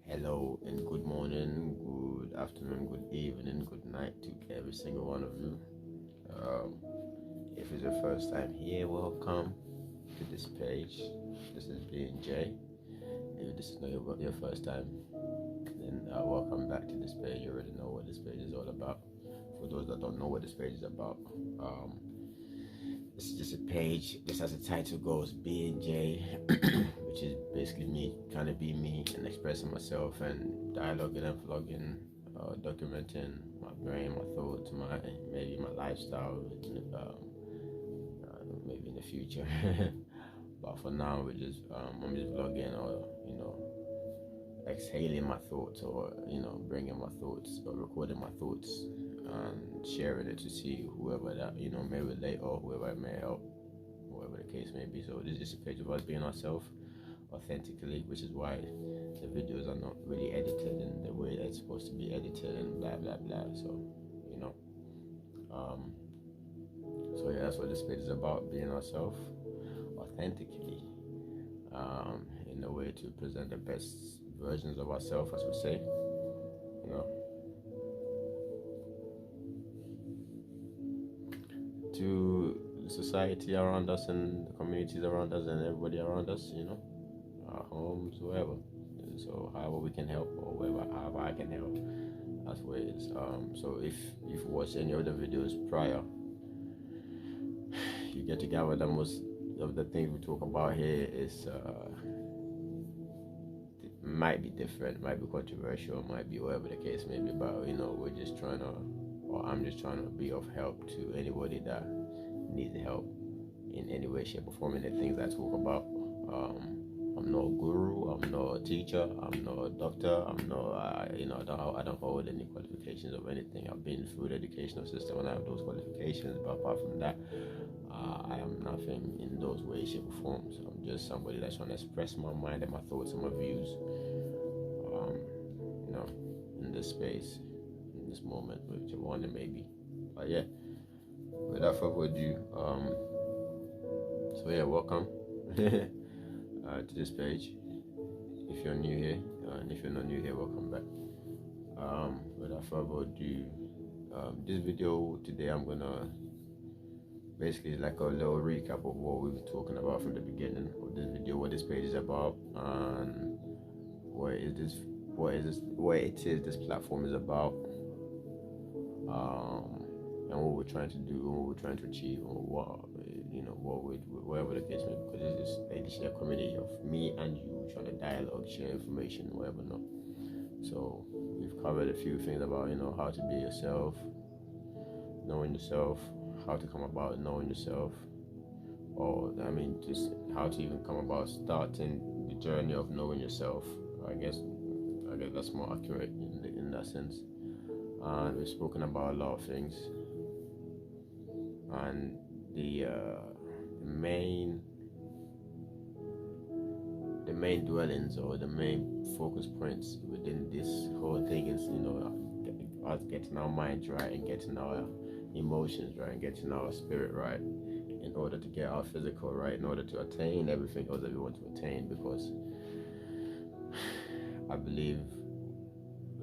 Hello and good morning, good afternoon, good evening, good night to every single one of you. Um, if it's your first time here, welcome to this page. This is being Jay. If this is not your first time, then welcome back to this page. You already know what this page is all about. For those that don't know what this page is about, this is just a page, just as the title goes, being Jay, which is basically me trying to be me and expressing myself and dialoguing and vlogging, documenting my brain, my thoughts, maybe my lifestyle, maybe in the future. But for now, I'm just vlogging or exhaling my thoughts or bringing my thoughts or recording my thoughts and sharing it to see whoever that may relate or whoever it may help, whatever the case may be. So this is just a page of us being ourselves authentically, which is why the videos are not really edited in the way that it's supposed to be edited and blah blah blah. So um yeah, that's what this page is about, being ourselves authentically, in a way to present the best versions of ourselves, as we say, to the society around us and the communities around us and everybody around us, our homes, wherever. So however we can help, or however I can help, that's what it is. So if you've watched any other videos prior, you get to gather that most of the things we talk about here is might be different, might be controversial, might be whatever the case may be, but we're just trying to, or I'm just trying to be of help to anybody that needs help in any way, shape, or form in the things I talk about. I'm not a guru, I'm not a teacher, I'm not a doctor, I'm not, I don't hold any qualifications of anything. I've been through the educational system and I have those qualifications, but apart from that, I am nothing in those ways, shape, or forms. I'm just somebody that's trying to express my mind and my thoughts and my views, in this space, in this moment, whichever one it may be. But yeah, without further ado, welcome to this page. If you're new here, and if you're not new here, welcome back. Without further ado, this video today, I'm gonna basically like a little recap of what we've been talking about from the beginning of this video, what this page is about, and what it is this platform is about, and what we're trying to do, what we're trying to achieve, or whatever the case may be, because this is a community of me and you trying to dialogue, share information, whatever not. So we've covered a few things about how to be yourself, knowing yourself, how to come about knowing yourself, or just how to even come about starting the journey of knowing yourself. I guess that's more accurate in that sense. And we've spoken about a lot of things, and the main dwellings or the main focus points within this whole thing is us getting our minds right and getting our emotions right and getting our spirit right in order to get our physical right, in order to attain everything else that we want to attain. Because I believe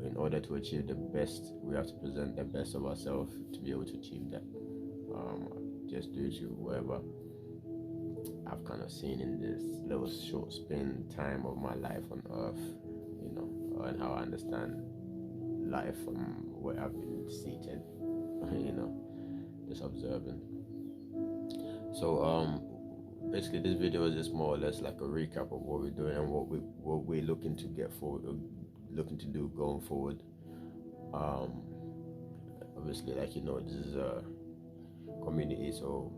in order to achieve the best, we have to present the best of ourselves to be able to achieve that. Just due to whatever I've kind of seen in this little short span time of my life on earth, and how I understand life from where I've been seated, just observing. So basically this video is just more or less like a recap of what we're doing and what we're looking to get forward, looking to do going forward. Obviously, this is a community, so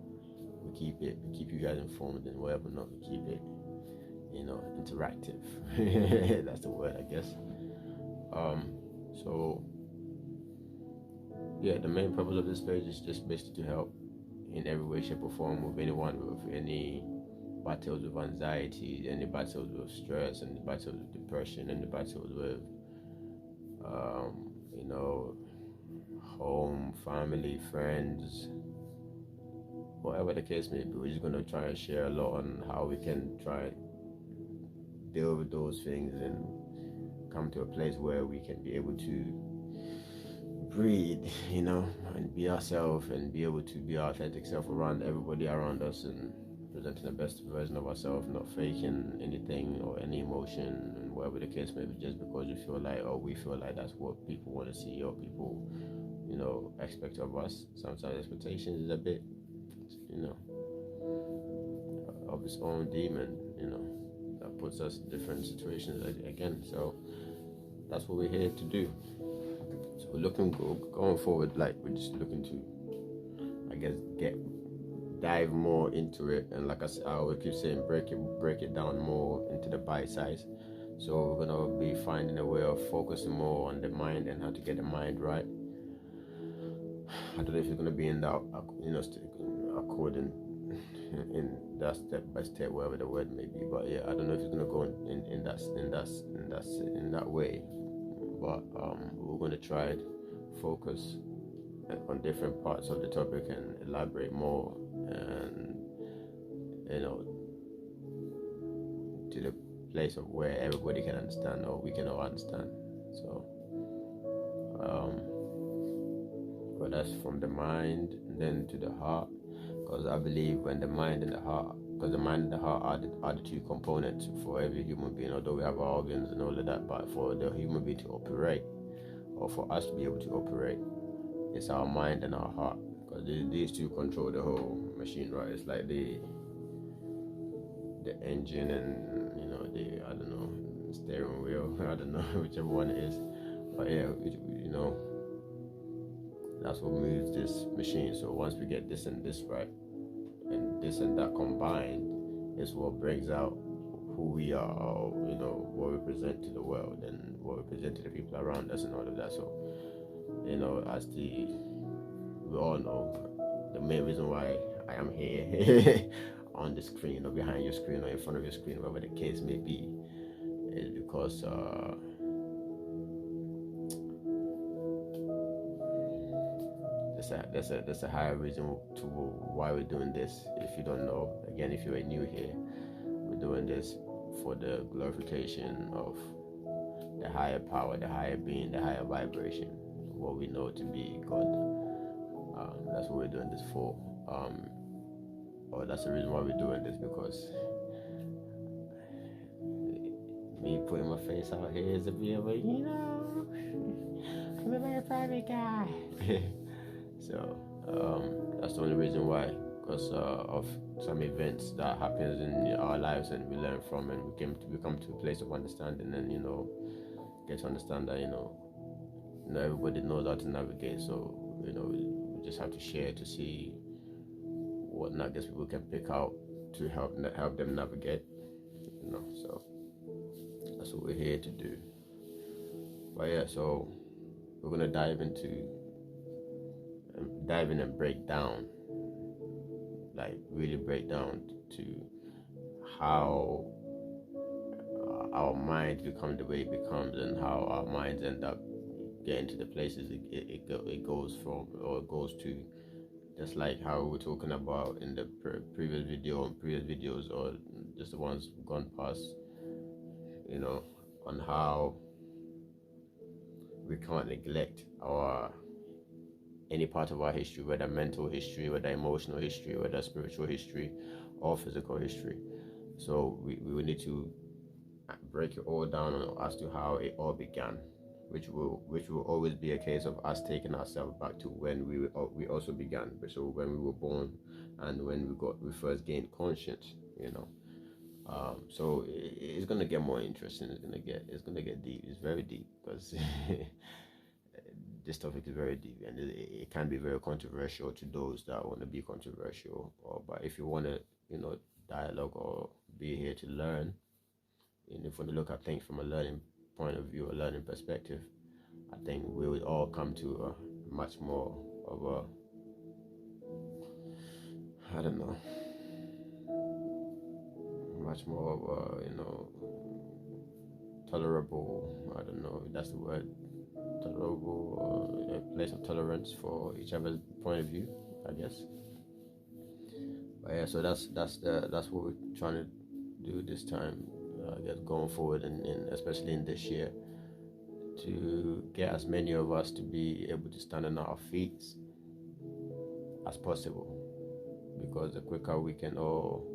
we keep you guys informed and whatever not, we keep it interactive. That's the word, I guess. So yeah, the main purpose of this page is just basically to help in every way, shape, or form with anyone with any battles with anxiety, any battles with stress, any battles with depression, any battles with home, family, friends, whatever the case may be. We're just gonna try and share a lot on how we can try deal with those things and come to a place where we can be able to breathe, and be ourselves and be able to be our authentic self around everybody around us, and presenting the best version of ourselves, not faking anything or any emotion, and whatever the case may be, just because we feel like, or we feel like that's what people want to see, or people, expect of us. Sometimes expectations is a bit, of its own demon, that puts us in different situations again. So that's what we're here to do. So we're looking going forward, like we're just looking to, I guess, dive more into it, and like I always keep saying, break it down more into the bite size. So we're gonna be finding a way of focusing more on the mind and how to get the mind right. I don't know if it's gonna be in that, according in that step by step, whatever the word may be. But yeah, I don't know if it's gonna go in that way. But we're gonna try to focus on different parts of the topic and elaborate more, and to the place of where everybody can understand, or we can all understand. So but that's from the mind and then to the heart, because I believe when the mind and the heart, because the mind and the heart are the two components for every human being, although we have our organs and all of that, but for the human being to operate, or for us to be able to operate, it's our mind and our heart, because these two control the whole machine, right? It's like the engine and the, I don't know, steering wheel, I don't know, whichever one it is. But yeah, that's what moves this machine. So once we get this and this right, and this and that combined, is what brings out who we are, or what we present to the world and what we present to the people around us and all of that. So we all know the main reason why I am here on the screen, or behind your screen, or in front of your screen, whatever the case may be, is because there's a higher reason to why we're doing this. If you don't know, again, if you're new here, we're doing this for the glorification of the higher power, the higher being, the higher vibration, what we know to be God. That's what we're doing this for. Or that's the reason why we're doing this, because me putting my face out here is a bit of a, I'm a very private guy. So that's the only reason why, because of some events that happens in our lives, and we learn from, and we come to a place of understanding, and get to understand that not everybody knows how to navigate. So we just have to share to see what nuggets people can pick out to help them navigate. So that's what we're here to do. But yeah, so we're gonna dive in and break down, like really break down to how our minds become the way it becomes, and how our minds end up getting to the places it goes from, or it goes to. Just like how we were talking about in the previous videos, or just the ones gone past, on how we can't neglect any part of our history, whether mental history, whether emotional history, whether spiritual history, or physical history. So we will need to break it all down as to how it all began, which will always be a case of us taking ourselves back to when we also began. So when we were born, and when we first gained conscience, so it's gonna get more interesting. It's gonna get deep. It's very deep, because this topic is very deep, and it can be very controversial to those that want to be controversial. But if you want to, dialogue, or be here to learn, and if you want to look at things from a learning point of view, a learning perspective, I think we would all come to a much more of a, I don't know, much more of a, tolerable, I don't know if that's the word, tolerable, a place of tolerance for each other's point of view, I guess. But yeah, so that's what we're trying to do this time, I guess, going forward, and especially in this year. to get as many of us to be able to stand on our feet as possible, because the quicker we can all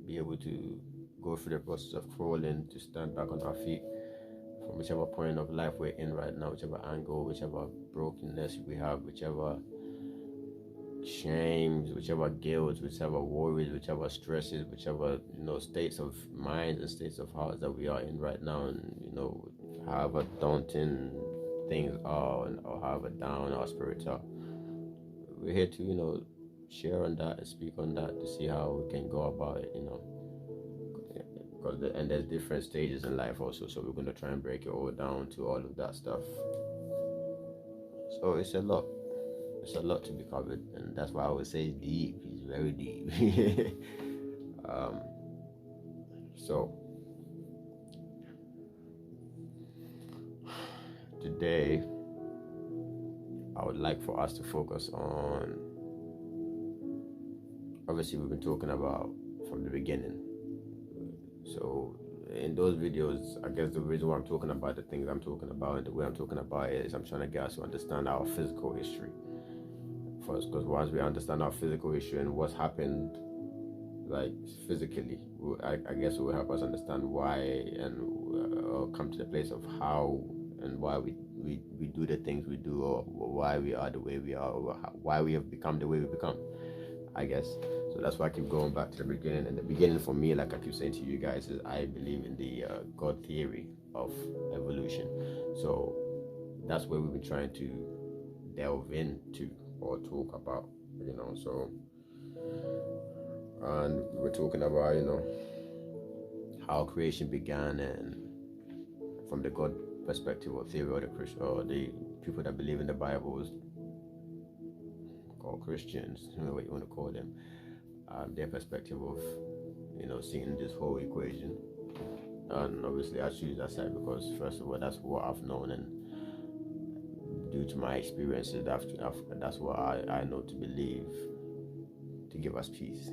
be able to go through the process of crawling to stand back on our feet from whichever point of life we're in right now, whichever angle, whichever brokenness we have, whichever shames, whichever guilt, whichever worries, whichever stresses, whichever states of mind and states of heart that we are in right now, and however daunting things are, or however down our spirits are, we're here to share on that and speak on that to see how we can go about it, because and there's different stages in life also, so we're going to try and break it all down to all of that stuff. So it's a lot to be covered, and that's why I would say it's deep. It's very deep. So today I would like for us to focus on, obviously we've been talking about from the beginning. So in those videos, I guess the reason why I'm talking about the things I'm talking about and the way I'm talking about it is I'm trying to get us to understand our physical history first, because once we understand our physical history and what's happened like physically, I guess it will help us understand why, and come to the place of how and why we do the things we do, or why we are the way we are, or why we have become the way we become, I guess. So that's why I keep going back to the beginning. And the beginning for me, like I keep saying to you guys, is I believe in the God theory of evolution. So that's where we've been trying to delve into or talk about, so, and we're talking about, how creation began, and from the God perspective or theory, or the Christian, or the people that believe in the Bible, called Christians, what you want to call them, their perspective of seeing this whole equation. And obviously I choose that side because, first of all, that's what I've known, and due to my experiences, that's what I know to believe to give us peace.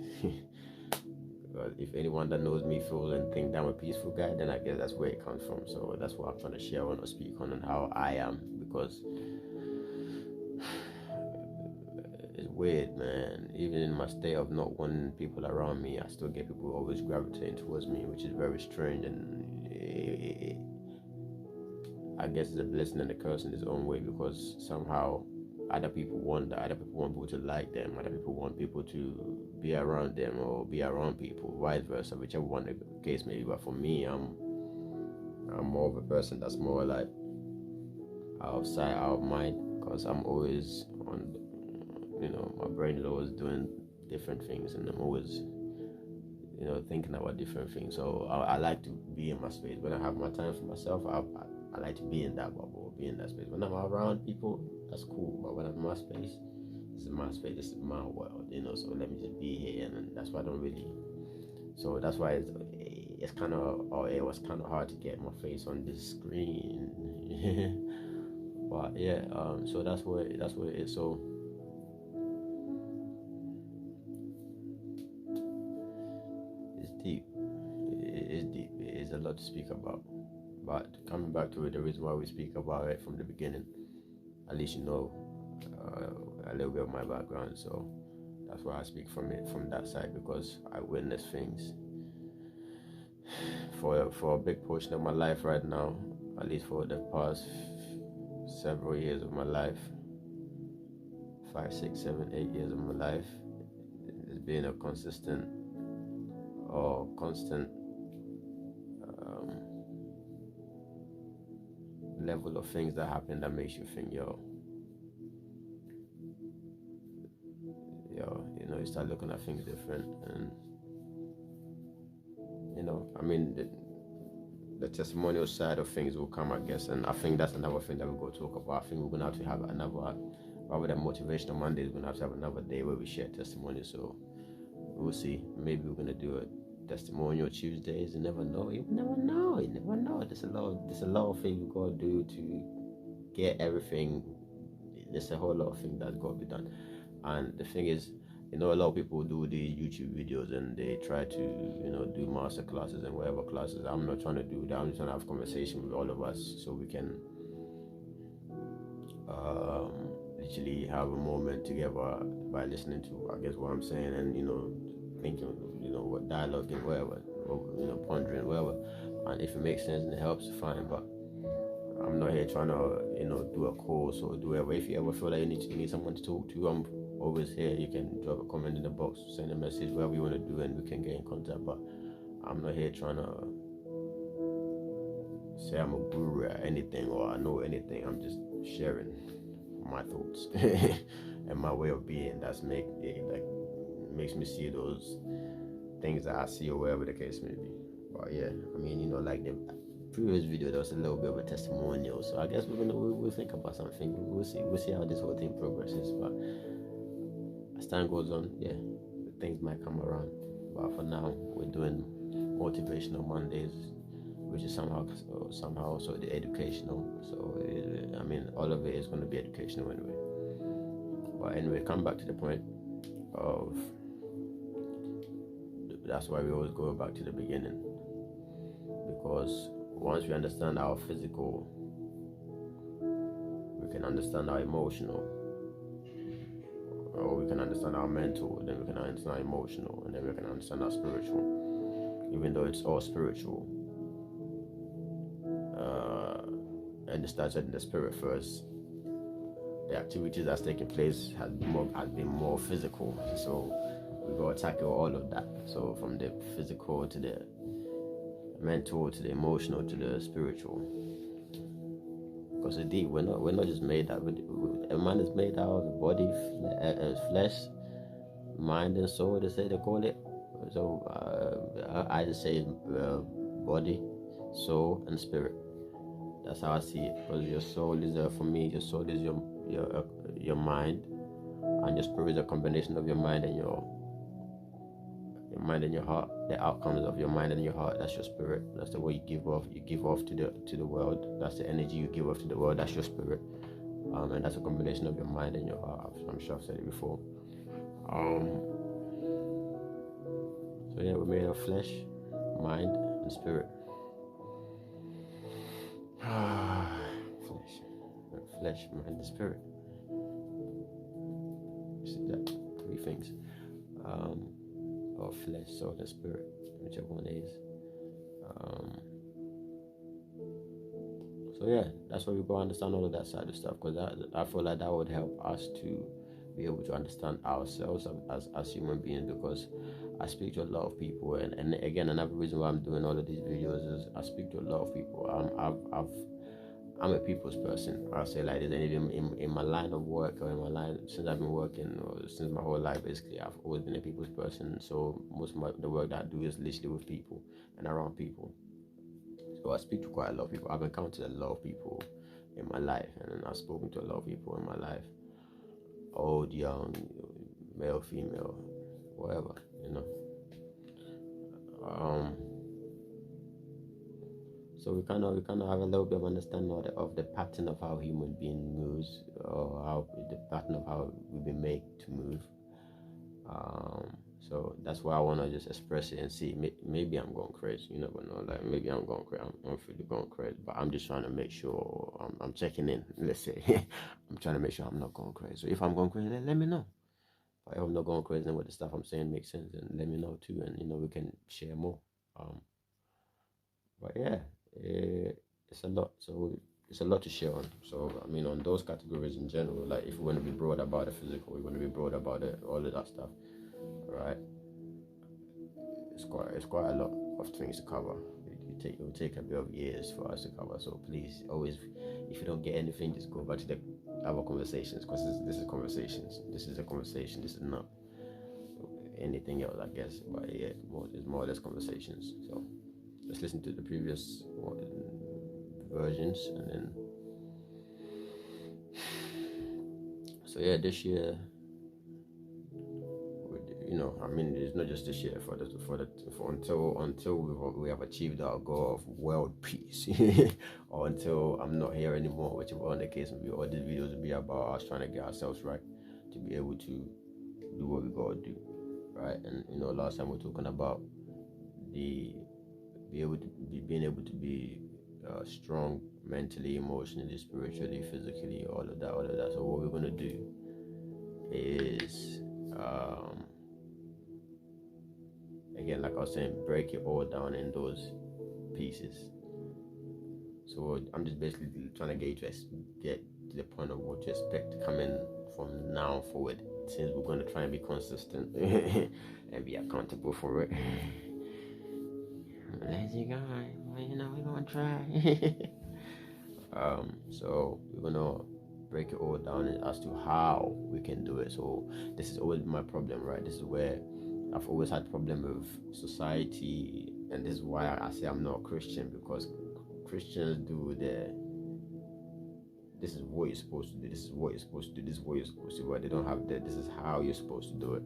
If anyone that knows me feels and think that I'm a peaceful guy, then I guess that's where it comes from. So that's what I'm trying to share on or speak on, and how I am, because it's weird, man. Even in my state of not wanting people around me, I still get people always gravitating towards me, which is very strange, and I guess it's a blessing and a curse in its own way, because somehow other people want that. Other people want people to like them. Other people want people to be around them or be around people, vice versa, whichever one the case may be. But for me, I'm more of a person that's more like out of sight, out of mind, because I'm always on, my brain is always doing different things, and I'm always, thinking about different things. So I like to be in my space. When I have my time for myself, I like to be in that bubble, be in that space. When I'm around people, that's cool. But when I'm in my space, this is my space, this is my world, so let me just be here. And that's why I don't really. So that's why it's kind of, or it was kind of hard to get my face on this screen. But yeah, so that's what it is. So it's deep. It is deep. It is a lot to speak about. But coming back to it, the reason why we speak about it from the beginning, at least a little bit of my background. So that's why I speak from that side, because I witness things for a big portion of my life right now, at least for the past several years of my life, 5, 6, 7, 8 years of my life. It's been a constant level of things that happen that makes you think, you start looking at things different. And I mean, the testimonial side of things will come, I guess, and I think that's another thing that we're going to talk about. I think we're going to have to have another, rather than Motivational Mondays, we're going to have another day where we share testimonies. So we'll see. Maybe we're going to do a testimonial Tuesdays. You never know. You never know. There's a lot of things we got to do to get everything. There's a whole lot of things that's got to be done. And the thing is, You know, a lot of people do the YouTube videos and they try to, do master classes and whatever classes. I'm not trying to do that. I'm just trying to have a conversation with all of us so we can literally have a moment together by listening to, I guess, what I'm saying and, thinking, what dialogue and whatever, or, pondering, whatever. And if it makes sense and it helps, fine. But I'm not here trying to, do a course or do whatever. If you ever feel like you need someone to talk to, I'm always here. You can drop a comment in the box, send a message, whatever you want to do, and we can get in contact. But I'm not here trying to say I'm a guru at anything or I know anything. I'm just sharing my thoughts and my way of being. Makes me see those things that I see or whatever the case may be. But yeah, I mean, like the previous video, there was a little bit of a testimonial. So I guess we'll think about something. We'll see how this whole thing progresses. But as time goes on, yeah, things might come around. But for now, we're doing Motivational Mondays, which is somehow also the educational. So all of it is going to be educational anyway. But anyway, come back to the point of, that's why we always go back to the beginning, because once we understand our physical, we can understand our emotional, or we can understand our mental, then we can understand our emotional, and then we can understand our spiritual. Even though it's all spiritual, and it started in the spirit first, the activities that's taking place has been more physical. So we got to tackle all of that. So from the physical to the mental to the emotional to the spiritual. Because indeed, we're not just made out. A man is made out of body, flesh, mind, and soul. They call it. So I just say body, soul, and spirit. That's how I see it. Because your soul is for me. Your soul is your mind, and your spirit is a combination of your mind and your mind and your heart. The outcomes of your mind and your heart, that's your spirit. That's the way you give off to the world. That's the energy you give off to the world. That's your spirit. And that's a combination of your mind and your heart. I'm sure I've said it before. So yeah, we're made of flesh, mind, and spirit. Flesh, mind, and spirit. See that? 3 things. Or flesh, soul, and spirit, whichever one it is. So yeah, that's why we go understand all of that side of stuff, because I feel like that would help us to be able to understand ourselves as human beings. Because I speak to a lot of people, and again, another reason why I'm doing all of these videos is I speak to a lot of people. I'm a people's person. I'll say like this, and even in my line of work, or in my line since I've been working, or since my whole life, basically, I've always been a people's person. So most of the work that I do is literally with people and around people. So I speak to quite a lot of people. I've encountered a lot of people in my life, and I've spoken to a lot of people in my life. Old, young, male, female, whatever, So we kind of have a little bit of understanding of the pattern of how human being moves, or how the pattern of how we've been made to move. So that's why I want to just express it and see. Maybe I'm going crazy. You never know. Like maybe I'm going crazy. I'm really going crazy. But I'm just trying to make sure I'm checking in. Let's say I'm trying to make sure I'm not going crazy. So if I'm going crazy, then let me know. But if I'm not going crazy, then what the stuff I'm saying makes sense, and let me know too. And we can share more. But yeah. It's a lot, so it's a lot to share on. So on those categories in general, like if we want to be broad about the physical, we want to be broad about all of that stuff, right? It's quite a lot of things to cover. It will take a bit of years for us to cover. So please, always, if you don't get anything, just go back to the other conversations, because this is conversations. This is a conversation. This is not anything else, I guess. But yeah, it's more or less conversations. So let's listen to the previous versions, and then. So yeah, this year, it's not just this year. Until we have achieved our goal of world peace, or until I'm not here anymore, whichever one the case may be. All these videos will be about us trying to get ourselves right, to be able to do what we gotta do, right? And last time we were talking about the being able to be strong mentally, emotionally, spiritually, physically, all of that. So what we're gonna do is again, like I was saying, break it all down in those pieces. So I'm just basically trying to get you to get to the point of what to expect coming from now forward, since we're going to try and be consistent and be accountable for it. Lazy guy, well, we're going to try. So we're going to break it all down as to how we can do it. So this is always my problem, right? This is where I've always had problem with society, and this is why I say I'm not a Christian, because Christians do this is what you're supposed to do, this is what you're supposed to do, this is what you're supposed to do, but they don't have this is how you're supposed to do it.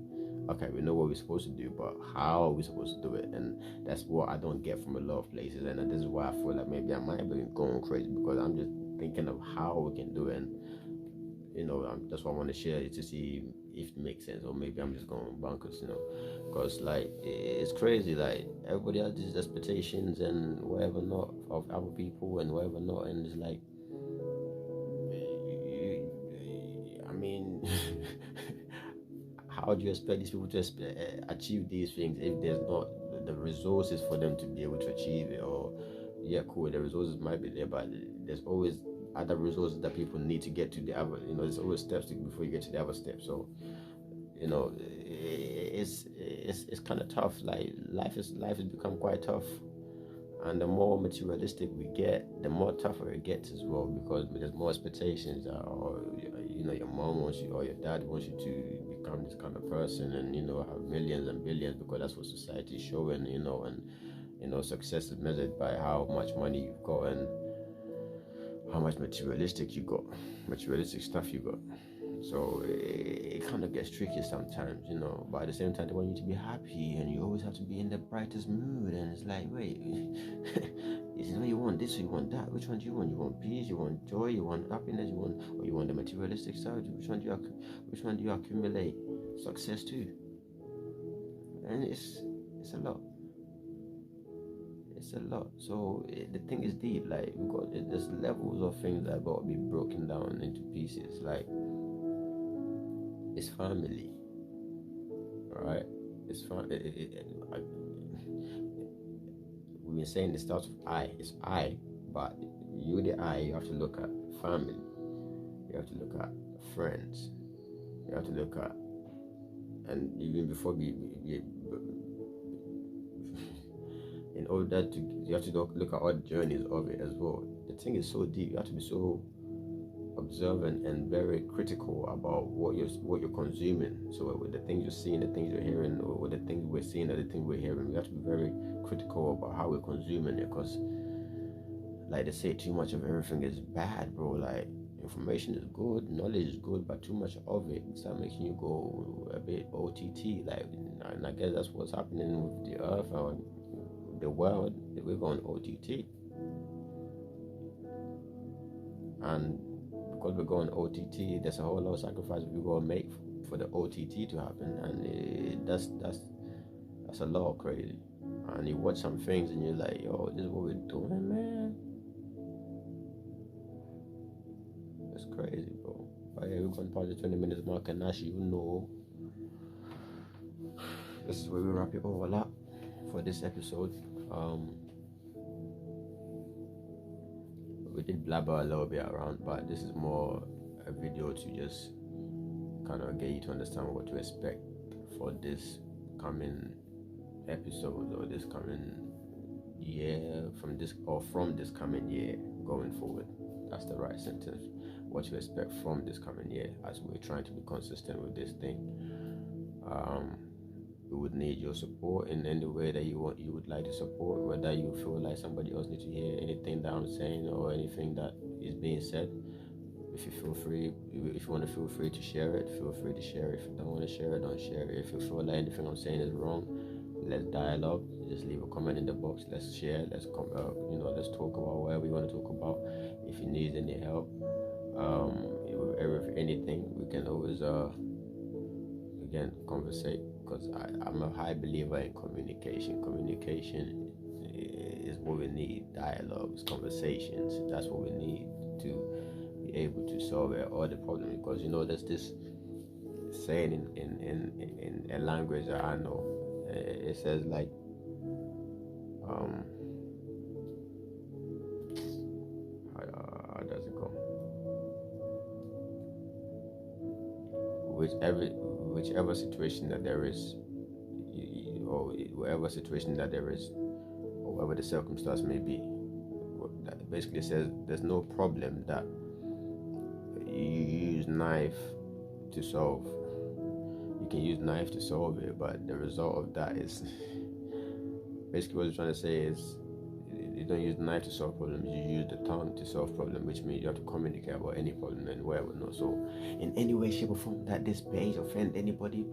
Okay, we know what we're supposed to do, but how are we supposed to do it? And that's what I don't get from a lot of places, and this is why I feel like maybe I might be going crazy, because I'm just thinking of how we can do it, and that's what I want to share to see if it makes sense, or maybe I'm just going bonkers, because like it's crazy. Like everybody has these expectations and whatever not of other people and whatever not, and it's like, I mean, how do you expect these people to achieve these things if there's not the resources for them to be able to achieve it? Or yeah, cool, the resources might be there, but there's always other resources that people need to get to the other. There's always steps before you get to the other step. So it's kind of tough. Like life has become quite tough, and the more materialistic we get, the more tougher it gets as well, because there's more expectations. Or your mom wants you, or your dad wants you to become this kind of person, and have millions and billions, because that's what society is showing. And success is measured by how much money you've got and how much materialistic stuff you got. So it kind of gets tricky sometimes, but at the same time they want you to be happy, and you always have to be in the brightest mood, and it's like, wait, this is what you want, this, you want that, which one do you want? You want peace, you want joy, you want happiness, or you want the materialistic side? Which one do you accumulate success to? And it's a lot. It's a lot. So the thing is deep. Like there's levels of things that got to be broken down into pieces. Like it's family, right? It's fun. We've been saying it starts with I. It's I, but the I. You have to look at family. You have to look at friends. You have to look at, and even before in order to, you have to look at all the journeys of it as well. The thing is so deep. You have to be so observant and very critical about what you're consuming. So with the things you're seeing, the things you're hearing, or with the things we're seeing, or the things we're hearing, we have to be very critical about how we're consuming it, because like they say, too much of everything is bad, bro. Like information is good, knowledge is good, but too much of it start making you go a bit OTT. Like, and I guess that's what's happening with the earth or the world. We're going OTT, and because we're going OTT, there's a whole lot of sacrifice we gotta make for the OTT to happen, and that's a lot crazy. And you watch some things and you're like, yo, this is what we're doing, man. It's crazy, bro. But yeah, we're going past the 20 minutes mark, and as you know, this is where we wrap it all up for this episode. We did blabber a little bit around, but this is more a video to just kind of get you to understand what to expect for this coming episode, or this coming year, from this coming year going forward. That's the right sentence. What to expect from this coming year, as we're trying to be consistent with this thing. We would need your support in any way that you would like to support, whether you feel like somebody else needs to hear anything that I'm saying or anything that is being said. If you want to feel free to share it, feel free to share it. If you don't want to share it, don't share it. If you feel like anything I'm saying is wrong, let's dialogue. Just leave a comment in the box. Let's share. Let's talk about whatever we want to talk about. If you need any help, with anything, we can always again, conversate, because I'm a high believer in communication. Communication is what we need. Dialogues, conversations. That's what we need to be able to solve all the problems. Because there's this saying in a language that I know. It says like, how does it go? Whichever situation that there is, or whatever situation that there is, or whatever the circumstance may be, that basically says there's no problem that you use knife to solve. You can use knife to solve it, but the result of that is basically what it's trying to say is you don't use knife to solve problems, you use the tongue to solve problems, which means you have to communicate about any problem and whatever. No, so in any way, shape, or form that this page offend anybody,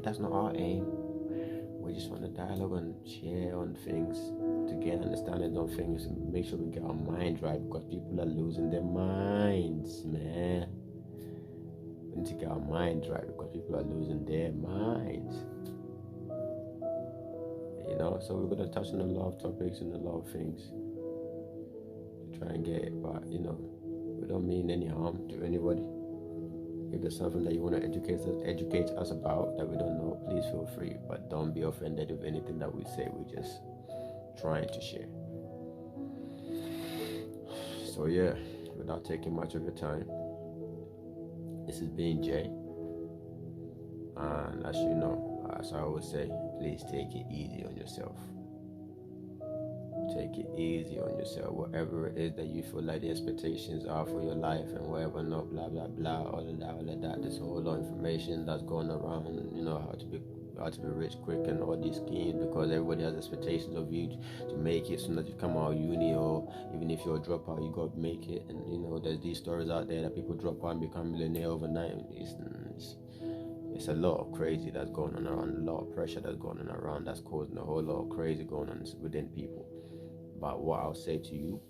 that's not our aim. We just want to dialogue and share on things to get understanding on things and make sure we get our mind right, because people are losing their minds, man. We need to get our mind right because people are losing their minds. So we're going to touch on a lot of topics and a lot of things to try and get it, but we don't mean any harm to anybody. If there's something that you want to educate us about that we don't know, please feel free, but don't be offended with anything that we say. We're just trying to share. So yeah, without taking much of your time, this is being Jay, and as you know, as I always say, please take it easy on yourself. Take it easy on yourself. Whatever it is that you feel like the expectations are for your life and whatever, not blah blah blah, all of that. There's a whole lot of information that's going around. How to be rich quick and all these schemes, because everybody has expectations of you to make it as soon as you come out of uni, or even if you're a dropout, you got to make it. And there's these stories out there that people drop out and become millionaire overnight. It's a lot of crazy that's going on around, a lot of pressure that's going on around, that's causing a whole lot of crazy going on within people. But what I'll say to you,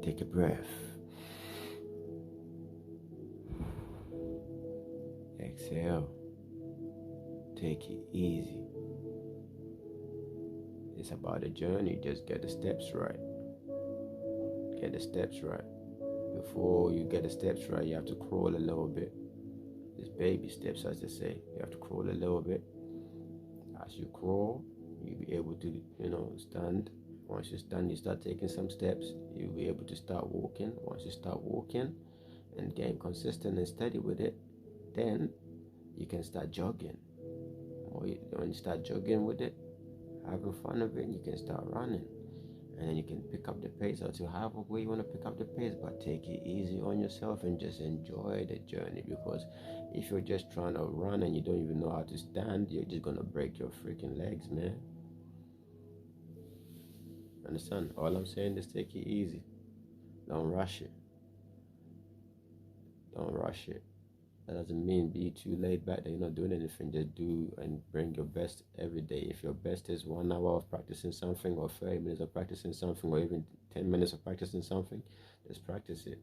take a breath, exhale, take it easy. It's about a journey. Just get the steps right. Before you get the steps right, you have to crawl a little bit. It's baby steps, as they say. You have to crawl a little bit. As you crawl, you'll be able to, stand. Once you stand, you start taking some steps. You'll be able to start walking. Once you start walking and getting consistent and steady with it, then you can start jogging. When you start jogging with it, having fun with it, you can start running. And then you can pick up the pace until however way you want to pick up the pace, but take it easy on yourself and just enjoy the journey, because if you're just trying to run and you don't even know how to stand, you're just going to break your freaking legs, man. Understand? All I'm saying is take it easy. Don't rush it. That doesn't mean be too laid back that you're not doing anything. Just do and bring your best every day. If your best is 1 hour of practicing something, or 30 minutes of practicing something, or even 10 minutes of practicing something, just practice it.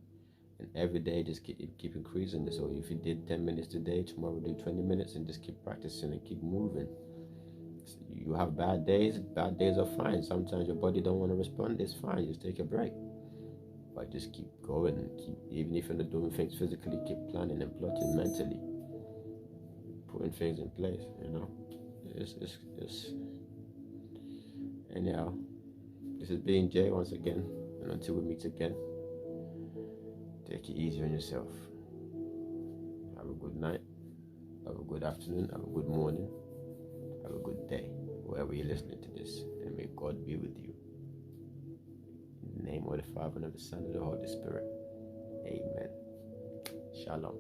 And every day, just keep increasing it. So if you did 10 minutes today, tomorrow do 20 minutes, and just keep practicing and keep moving. So you have bad days. Bad days are fine. Sometimes your body don't want to respond. It's fine. Just take a break. But just keep going and even if you're not doing things physically, keep planning and plotting mentally, putting things in place. Anyhow, this is being Jay once again, and until we meet again, take it easy on yourself. Have a good night, have a good afternoon, have a good morning, have a good day, wherever you're listening to this, and may God be with you. In the name of the Father, and of the Son, and of the Holy Spirit. Amen. Shalom.